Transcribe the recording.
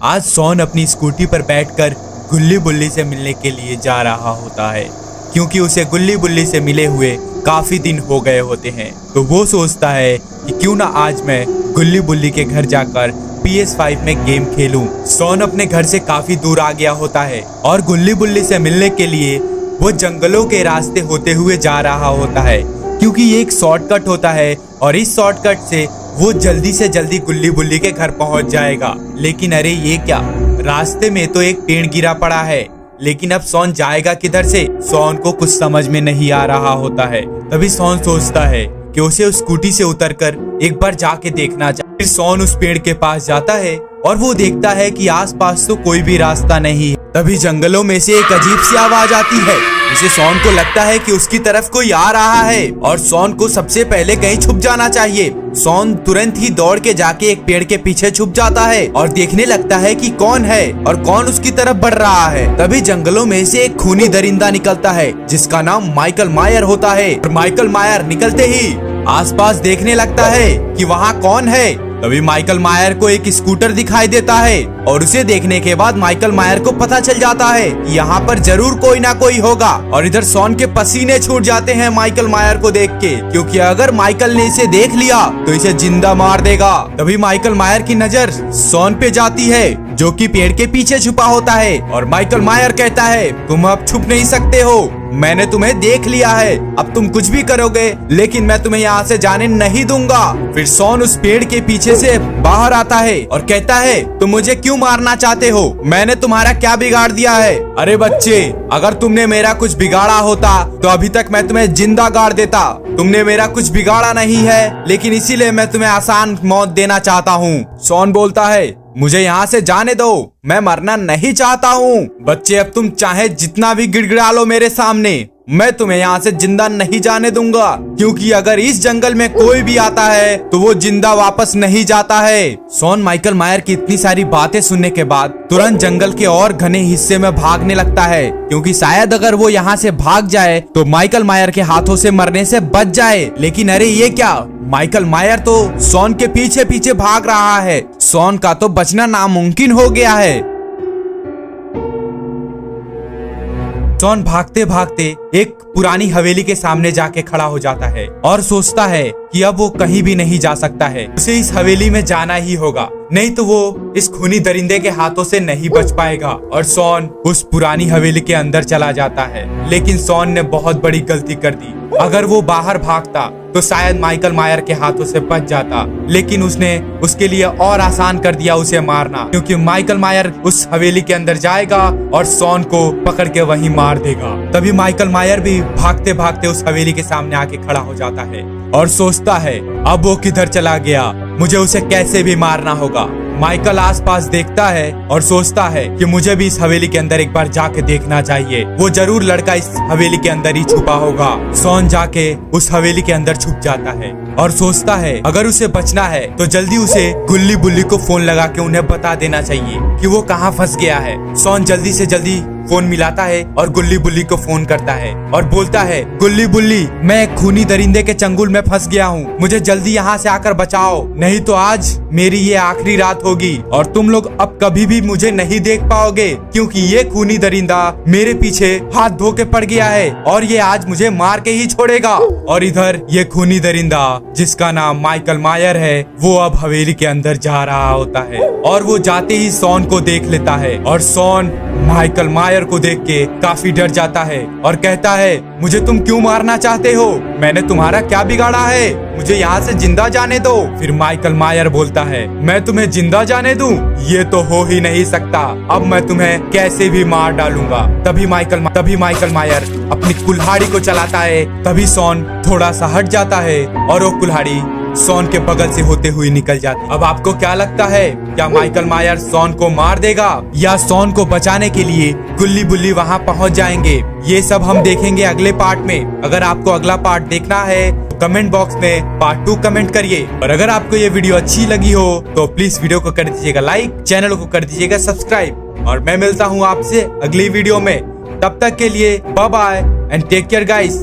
आज सॉन अपनी स्कूटी पर बैठकर गुल्ली बुल्ली से मिलने के लिए जा रहा होता है, क्योंकि उसे गुल्ली बुल्ली से मिले हुए काफी दिन हो गए होते हैं। तो वो सोचता है कि क्यों ना आज मैं गुल्ली बुल्ली के घर जाकर PS5 में गेम खेलूं। सॉन अपने घर से काफी दूर आ गया होता है और गुल्ली बुल्ली से मिलने के लिए वो जंगलों के रास्ते होते हुए जा रहा होता है, क्योंकि ये एक शॉर्टकट होता है और इस शॉर्टकट से वो जल्दी से जल्दी गुल्ली बुल्ली के घर पहुंच जाएगा। लेकिन अरे ये क्या, रास्ते में तो एक पेड़ गिरा पड़ा है, लेकिन अब सॉन जाएगा किधर से? सॉन को कुछ समझ में नहीं आ रहा होता है। तभी सॉन सोचता है कि उसे उस स्कूटी से उतरकर एक बार जाके देखना चाहिए। फिर सॉन उस पेड़ के पास जाता है और वो देखता है कि आसपास तो कोई भी रास्ता नहीं है। तभी जंगलों में से एक अजीब सी आवाज आती है, जिसे सॉन को लगता है कि उसकी तरफ कोई आ रहा है और सॉन को सबसे पहले कहीं छुप जाना चाहिए। सॉन तुरंत ही दौड़ के जाके एक पेड़ के पीछे छुप जाता है और देखने लगता है कि कौन है और कौन उसकी तरफ बढ़ रहा है। तभी जंगलों में से एक खूनी दरिंदा निकलता है, जिसका नाम माइकल मायर होता है। और माइकल मायर निकलते ही आसपास देखने लगता है कि वहाँ कौन है। तभी माइकल मायर को एक स्कूटर दिखाई देता है और उसे देखने के बाद माइकल मायर को पता चल जाता है कि यहाँ पर जरूर कोई ना कोई होगा। और इधर सॉन के पसीने छूट जाते हैं माइकल मायर को देख के, क्योंकि अगर माइकल ने इसे देख लिया तो इसे जिंदा मार देगा। तभी माइकल मायर की नजर सॉन पे जाती है, जो कि पेड़ के पीछे छुपा होता है। और माइकल मायर कहता है, तुम अब छुप नहीं सकते हो, मैंने तुम्हें देख लिया है, अब तुम कुछ भी करोगे लेकिन मैं तुम्हें यहाँ से जाने नहीं दूंगा। फिर सॉन उस पेड़ के पीछे से बाहर आता है और कहता है, तुम मुझे क्यों मारना चाहते हो? मैंने तुम्हारा क्या बिगाड़ दिया है? अरे बच्चे, अगर तुमने मेरा कुछ बिगाड़ा होता तो अभी तक मैं तुम्हें जिंदा गाड़ देता। तुमने मेरा कुछ बिगाड़ा नहीं है, लेकिन इसीलिए मैं तुम्हें आसान मौत देना चाहता हूँ। सॉन बोलता है, मुझे यहाँ से जाने दो, मैं मरना नहीं चाहता हूँ। बच्चे, अब तुम चाहे जितना भी गिड़गिड़ा लो मेरे सामने, मैं तुम्हें यहाँ से जिंदा नहीं जाने दूंगा, क्योंकि अगर इस जंगल में कोई भी आता है तो वो जिंदा वापस नहीं जाता है। सॉन माइकल मायर की इतनी सारी बातें सुनने के बाद तुरंत जंगल के और घने हिस्से में भागने लगता है, क्योंकि शायद अगर वो यहाँ से भाग जाए तो माइकल मायर के हाथों से मरने से बच जाए। लेकिन अरे ये क्या, माइकल मायर तो सॉन के पीछे पीछे भाग रहा है। सॉन का तो बचना नामुमकिन हो गया है। सॉन भागते भागते एक पुरानी हवेली के सामने जाके खड़ा हो जाता है और सोचता है कि अब वो कहीं भी नहीं जा सकता है, उसे इस हवेली में जाना ही होगा, नहीं तो वो इस खूनी दरिंदे के हाथों से नहीं बच पाएगा। और सॉन उस पुरानी हवेली के अंदर चला जाता है, लेकिन सॉन ने बहुत बड़ी गलती कर दी। अगर वो बाहर भागता तो शायद माइकल मायर के हाथों से बच जाता, लेकिन उसने उसके लिए और आसान कर दिया उसे मारना, क्योंकि माइकल मायर उस हवेली के अंदर जाएगा और सॉन को पकड़ के वहीं मार देगा। तभी माइकल मायर भी भागते भागते उस हवेली के सामने आके खड़ा हो जाता है और सोचता है, अब वो किधर चला गया, मुझे उसे कैसे भी मारना होगा। माइकल आसपास देखता है और सोचता है कि मुझे भी इस हवेली के अंदर एक बार जाके देखना चाहिए, वो जरूर लड़का इस हवेली के अंदर ही छुपा होगा। सॉन जाके उस हवेली के अंदर छुप जाता है और सोचता है अगर उसे बचना है तो जल्दी उसे गुल्ली बुल्ली को फोन लगा के उन्हें बता देना चाहिए कि वो कहाँ फंस गया है। सॉन जल्दी से जल्दी फोन मिलाता है और गुल्ली बुल्ली को फोन करता है और बोलता है, गुल्ली बुल्ली, मैं एक खूनी दरिंदे के चंगुल में फंस गया हूँ, मुझे जल्दी यहाँ से आकर बचाओ, नहीं तो आज मेरी ये आखिरी रात होगी और तुम लोग अब कभी भी मुझे नहीं देख पाओगे, क्योंकि ये खूनी दरिंदा मेरे पीछे हाथ धो के पड़ गया है और ये आज मुझे मार के ही छोड़ेगा। और इधर ये खूनी दरिंदा, जिसका नाम माइकल मायर है, वो अब हवेली के अंदर जा रहा होता है और वो जाते ही सॉन को देख लेता है और सॉन माइकल मायर को देख के काफी डर जाता है और कहता है, मुझे तुम क्यों मारना चाहते हो? मैंने तुम्हारा क्या बिगाड़ा है? मुझे यहाँ से जिंदा जाने दो। फिर माइकल मायर बोलता है, मैं तुम्हें जिंदा जाने दूं? ये तो हो ही नहीं सकता, अब मैं तुम्हें कैसे भी मार डालूंगा। तभी माइकल मायर अपनी कुल्हाड़ी को चलाता है। तभी सॉन थोड़ा सा हट जाता है और वो कुल्हाड़ी सॉन के बगल से होते हुए निकल जाती। अब आपको क्या लगता है, क्या माइकल मायर सॉन को मार देगा या सॉन को बचाने के लिए गुल्ली बुल्ली वहां पहुंच जाएंगे? ये सब हम देखेंगे अगले पार्ट में। अगर आपको अगला पार्ट देखना है तो कमेंट बॉक्स में पार्ट 2 कमेंट करिए। और अगर आपको ये वीडियो अच्छी लगी हो तो प्लीज वीडियो को कर दीजिएगा लाइक, चैनल को कर दीजिएगा सब्सक्राइब। और मैं मिलता हूँ आपसे अगली वीडियो में, तब तक के लिए bye bye and take care guys.